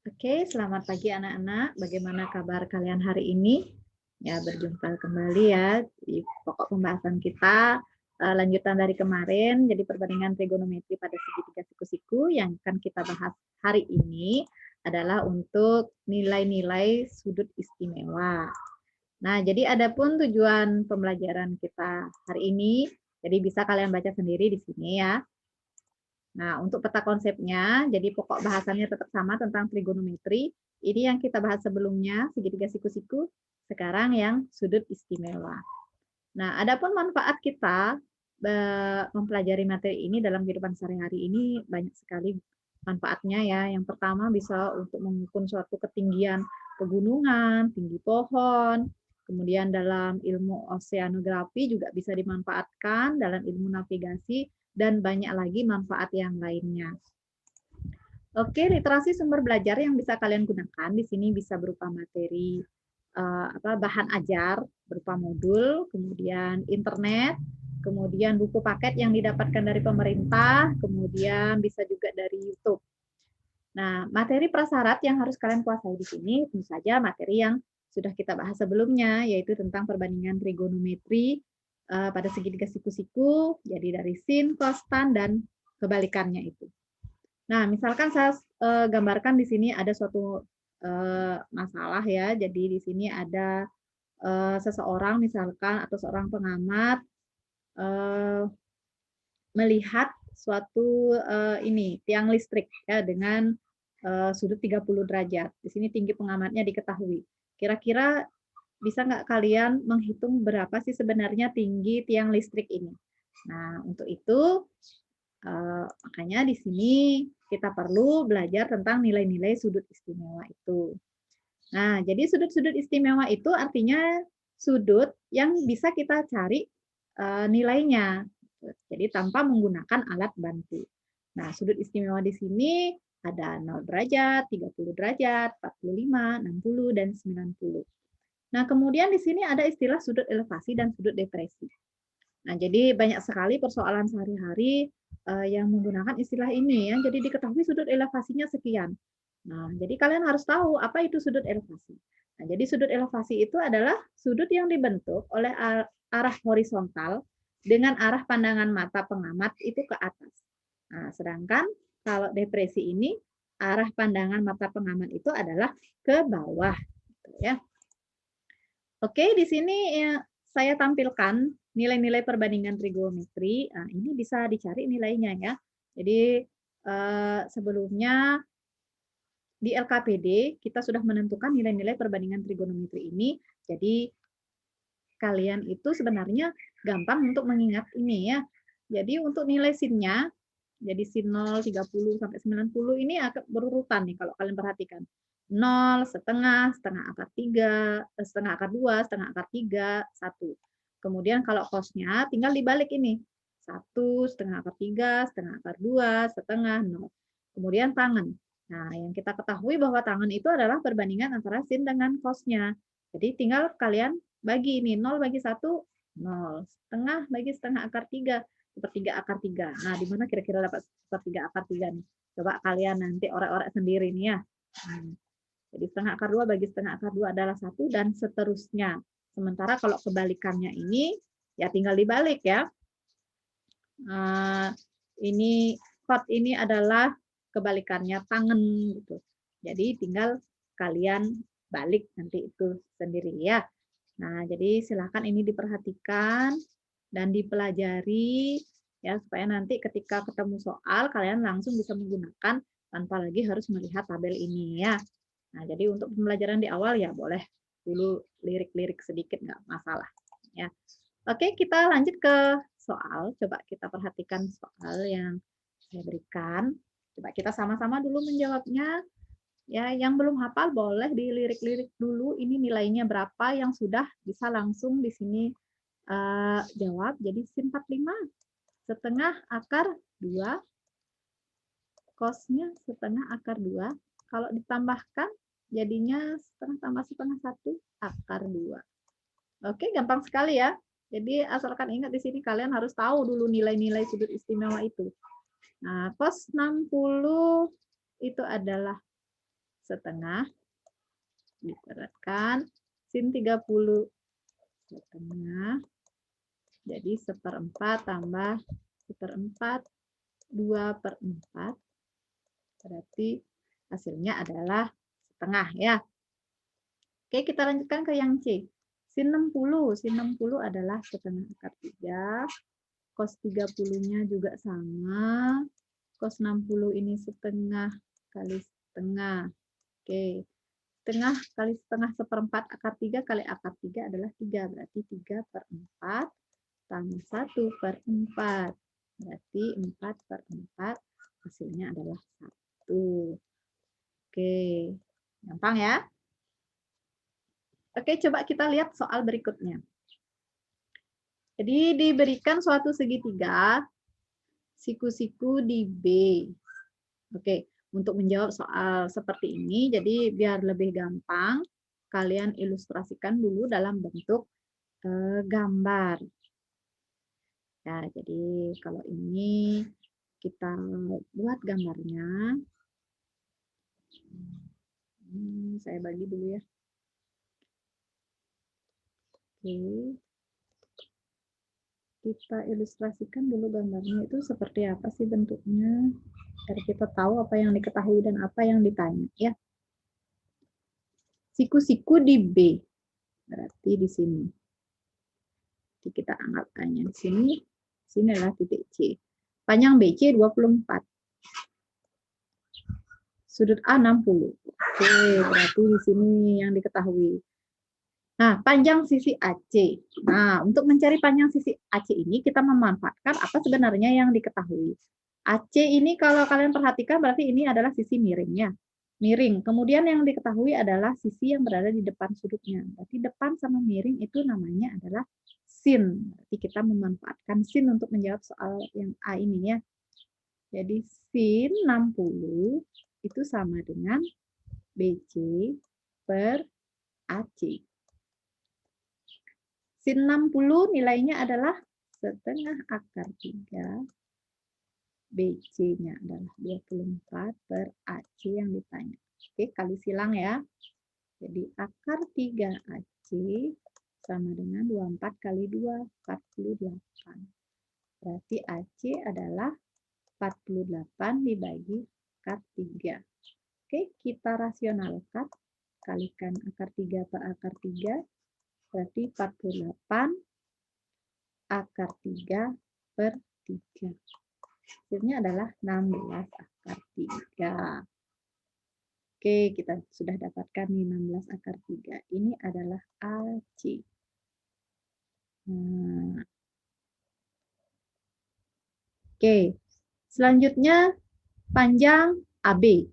Oke, selamat pagi anak-anak. Bagaimana kabar kalian hari ini? Ya, berjumpa kembali ya di pokok pembahasan kita lanjutan dari kemarin. Jadi perbandingan trigonometri pada segitiga siku-siku yang akan kita bahas hari ini adalah untuk nilai-nilai sudut istimewa. Nah, jadi adapun tujuan pembelajaran kita hari ini, jadi bisa kalian baca sendiri di sini ya. Nah, untuk peta konsepnya, jadi pokok bahasannya tetap sama tentang trigonometri. Ini yang kita bahas sebelumnya, segitiga siku-siku. Sekarang yang sudut istimewa. Nah, adapun manfaat kita mempelajari materi ini dalam kehidupan sehari-hari ini banyak sekali manfaatnya ya. Yang pertama bisa untuk mengukur suatu ketinggian pegunungan, tinggi pohon. Kemudian dalam ilmu oceanografi juga bisa dimanfaatkan dalam ilmu navigasi dan banyak lagi manfaat yang lainnya. Oke, literasi sumber belajar yang bisa kalian gunakan di sini bisa berupa materi bahan ajar berupa modul, kemudian internet, kemudian buku paket yang didapatkan dari pemerintah, kemudian bisa juga dari YouTube. Nah, materi prasyarat yang harus kalian kuasai di sini tentu saja materi yang sudah kita bahas sebelumnya, yaitu tentang perbandingan trigonometri pada segitiga siku-siku, jadi dari sin, cos, tan, dan kebalikannya itu. Nah, misalkan saya gambarkan di sini ada suatu masalah ya. Jadi di sini ada seseorang misalkan atau seorang pengamat melihat suatu ini tiang listrik ya dengan sudut 30 derajat. Di sini tinggi pengamatnya diketahui. Kira-kira bisa nggak kalian menghitung berapa sih sebenarnya tinggi tiang listrik ini? Nah, untuk itu makanya di sini kita perlu belajar tentang nilai-nilai sudut istimewa itu. Nah, jadi sudut-sudut istimewa itu artinya sudut yang bisa kita cari nilainya. Jadi tanpa menggunakan alat bantu. Nah, sudut istimewa di sini ada 0 derajat, 30 derajat, 45, 60, dan 90. Nah, kemudian di sini ada istilah sudut elevasi dan sudut depresi. Nah, jadi banyak sekali persoalan sehari-hari yang menggunakan istilah ini ya. Jadi diketahui sudut elevasinya sekian. Nah, jadi kalian harus tahu apa itu sudut elevasi. Nah, jadi sudut elevasi itu adalah sudut yang dibentuk oleh arah horizontal dengan arah pandangan mata pengamat itu ke atas. Nah, sedangkan kalau depresi ini arah pandangan mata pengamat itu adalah ke bawah, gitu ya. Oke, di sini ya, saya tampilkan nilai-nilai perbandingan trigonometri. Nah, ini bisa dicari nilainya ya. Jadi sebelumnya di LKPD kita sudah menentukan nilai-nilai perbandingan trigonometri ini. Jadi kalian itu sebenarnya gampang untuk mengingat ini ya. Jadi untuk nilai sin-nya, jadi sin 0, 30 sampai 90 ini akan berurutan nih kalau kalian perhatikan. 0, setengah, setengah akar 3, setengah akar 2, setengah akar 3, 1. Kemudian kalau cos-nya tinggal dibalik ini. 1, setengah akar 3, setengah akar 2, setengah 0. Kemudian tangan. Nah, yang kita ketahui bahwa tangan itu adalah perbandingan antara sin dengan cos-nya. Jadi tinggal kalian bagi ini 0 bagi 1, 0. Setengah bagi setengah akar 3, sepertiga akar 3. Nah, di mana kira-kira dapat sepertiga akar 3 nih? Coba kalian nanti orek-orek sendiri nih ya. Jadi setengah akar 2 bagi setengah akar 2 adalah 1 dan seterusnya. Sementara kalau kebalikannya ini, ya tinggal dibalik ya. Ini kot ini adalah kebalikannya tangan gitu. Jadi tinggal kalian balik nanti itu sendiri ya. Nah, jadi silakan ini diperhatikan dan dipelajari ya supaya nanti ketika ketemu soal kalian langsung bisa menggunakan tanpa lagi harus melihat tabel ini ya. Nah, jadi untuk pembelajaran di awal ya boleh dulu lirik-lirik sedikit nggak masalah ya. Oke, kita lanjut ke soal. Coba kita perhatikan soal yang saya berikan. Coba kita sama-sama dulu menjawabnya. Ya, yang belum hafal boleh dilirik-lirik dulu ini nilainya berapa yang sudah bisa langsung di sini jawab. Jadi sin 45 setengah akar 2, cosnya setengah akar 2. Kalau ditambahkan jadinya setengah tambah setengah 1 akar 2. Oke, gampang sekali ya. Jadi asalkan ingat di sini kalian harus tahu dulu nilai-nilai sudut istimewa itu. Nah, cos 60 itu adalah setengah diberatkan sin 30 setengah, jadi 1/4 tambah 1/4 2/4, berarti hasilnya adalah setengah ya. Oke, kita lanjutkan ke yang C. Sin 60 adalah setengah akar 3, cos 30-nya juga sama, cos 60 ini setengah kali setengah. Oke, setengah kali setengah 1/4 akar 3 kali akar 3 adalah 3. Berarti 3/4 tambah 1/4. Berarti 4/4. Hasilnya adalah 1. Oke, gampang ya. Oke, coba kita lihat soal berikutnya. Jadi diberikan suatu segitiga, siku-siku di B. Oke, untuk menjawab soal seperti ini, jadi biar lebih gampang, kalian ilustrasikan dulu dalam bentuk gambar. Ya, jadi kalau ini kita buat gambarnya. Saya bagi dulu ya. Oke. Kita ilustrasikan dulu gambarnya itu seperti apa sih bentuknya, biar kita tahu apa yang diketahui dan apa yang ditanya ya. Siku-siku di B, berarti di sini. Jadi kita anggap A-nya di sini adalah titik C. Panjang BC 24. Sudut A 60. Oke, berarti di sini yang diketahui. Nah, panjang sisi AC. Nah, untuk mencari panjang sisi AC ini, kita memanfaatkan apa sebenarnya yang diketahui. AC ini kalau kalian perhatikan berarti ini adalah sisi miringnya. Miring. Kemudian yang diketahui adalah sisi yang berada di depan sudutnya. Berarti depan sama miring itu namanya adalah sin. Berarti kita memanfaatkan sin untuk menjawab soal yang A ini ya. Jadi sin 60 itu sama dengan BC per AC. Sin 60 nilainya adalah setengah akar 3. BC-nya adalah 24 per AC yang ditanya. Oke, kali silang ya. Jadi akar 3 AC sama dengan 24 kali 2, 48. Berarti AC adalah 48 dibagi akar 3. Oke, kita rasionalkan. Kalikan akar 3 per akar 3. Berarti 48 akar 3 per 3. Hasilnya adalah 16 akar 3. Oke, kita sudah dapatkan nih 16 akar 3. Ini adalah AC. Nah. Oke, selanjutnya panjang AB.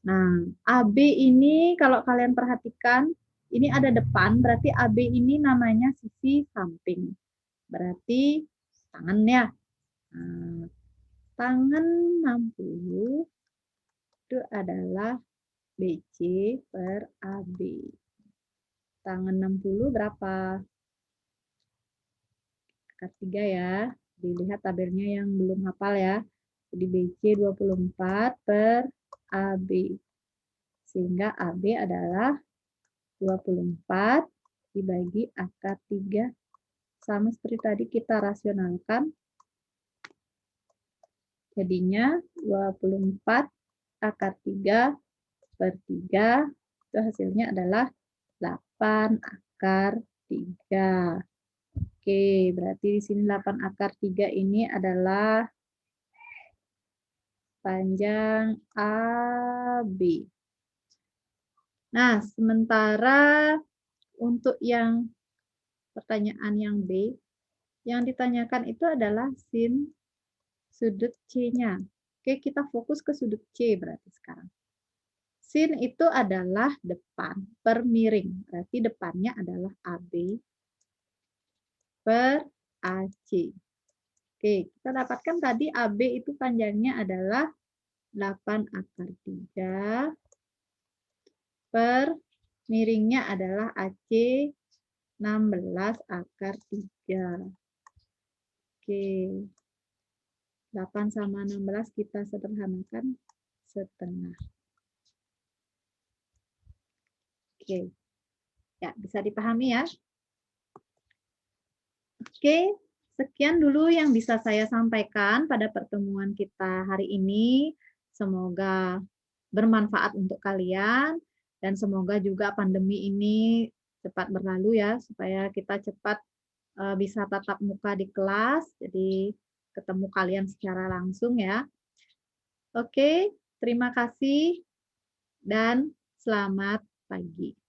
Nah, AB ini kalau kalian perhatikan, ini ada depan, berarti AB ini namanya sisi samping. Berarti tangan ya. Nah, tangan 60 itu adalah BC per AB. Tangan 60 berapa? Akar 3 ya. Dilihat tabelnya yang belum hafal ya. Jadi BC 24 per AB. Sehingga AB adalah 24 dibagi akar 3. Sama seperti tadi kita rasionalkan. Jadinya 24 akar 3 per 3. Itu hasilnya adalah 8 akar 3. Oke, berarti di sini 8 akar 3 ini adalah panjang AB. Nah, sementara untuk yang pertanyaan yang B, yang ditanyakan itu adalah sin sudut C-nya. Oke, kita fokus ke sudut C berarti sekarang. Sin itu adalah depan per miring. Berarti depannya adalah AB per AC. Oke, kita dapatkan tadi AB itu panjangnya adalah 8 akar 3 per miringnya adalah AC 16 akar 3. Oke. 8 sama 16 kita sederhanakan setengah. Oke. Ya, bisa dipahami ya. Oke, sekian dulu yang bisa saya sampaikan pada pertemuan kita hari ini. Semoga bermanfaat untuk kalian dan semoga juga pandemi ini cepat berlalu ya, supaya kita cepat bisa tatap muka di kelas, jadi ketemu kalian secara langsung ya. Oke, terima kasih dan selamat pagi.